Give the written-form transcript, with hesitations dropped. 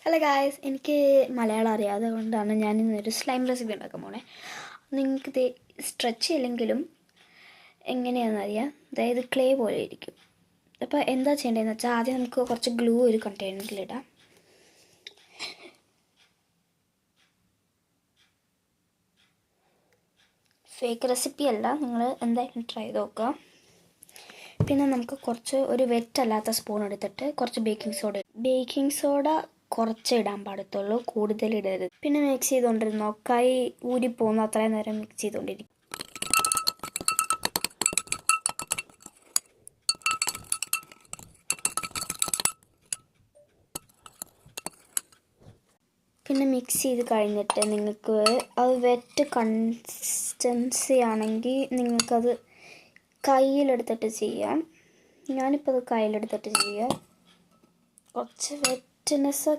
Hello guys, എനിക്ക് മലയാളം അറിയാം. അതുകൊണ്ടാണ് ഞാൻ ഇന്നൊരു സ്ലൈം റെസിപ്പി ഉണ്ടാക്കാൻ പോണേ. നിങ്ങൾക്കിത് സ്ട്രെച്ച് ചെയ്യില്ലെങ്കിലും എങ്ങനെയാണെന്നറിയാം. അതായത് ക്ലേ പോലെ ഇരിക്കും. അപ്പോൾ എന്താ ചെയ്യേണ്ടതെന്ന് വെച്ചാൽ ആദ്യം നമുക്ക് കുറച്ച് ഗ്ലൂ ഒരു കണ്ടെയ്നറിലിടാം. ഫേക്ക് റെസിപ്പി അല്ല, നിങ്ങൾ എന്തായാലും ട്രൈ ചെയ്ത് നോക്കുക. പിന്നെ നമുക്ക് ഒരു വെറ്റല്ലാത്ത സ്പൂൺ എടുത്തിട്ട് കുറച്ച് ബേക്കിംഗ് സോഡ കുറച്ച് ഇടാൻ പാടത്തുള്ളൂ, കൂടുതൽ ഇടരുത്. പിന്നെ മിക്സ് ചെയ്തുകൊണ്ടിരുന്നോ, കൈ ഊരിപ്പോകുന്ന അത്രയും നേരം മിക്സ് ചെയ്തുകൊണ്ടിരിക്കും. പിന്നെ മിക്സ് ചെയ്ത് കഴിഞ്ഞിട്ട് നിങ്ങൾക്ക് അത് വെറ്റ് കൺസിസ്റ്റൻസി ആണെങ്കിൽ നിങ്ങൾക്കത് കയ്യിലെടുത്തിട്ട് ചെയ്യാം. ഞാനിപ്പോൾ അത് കയ്യിലെടുത്തിട്ട് ചെയ്യാം. കുറച്ച് വെറ്റ്നെസ്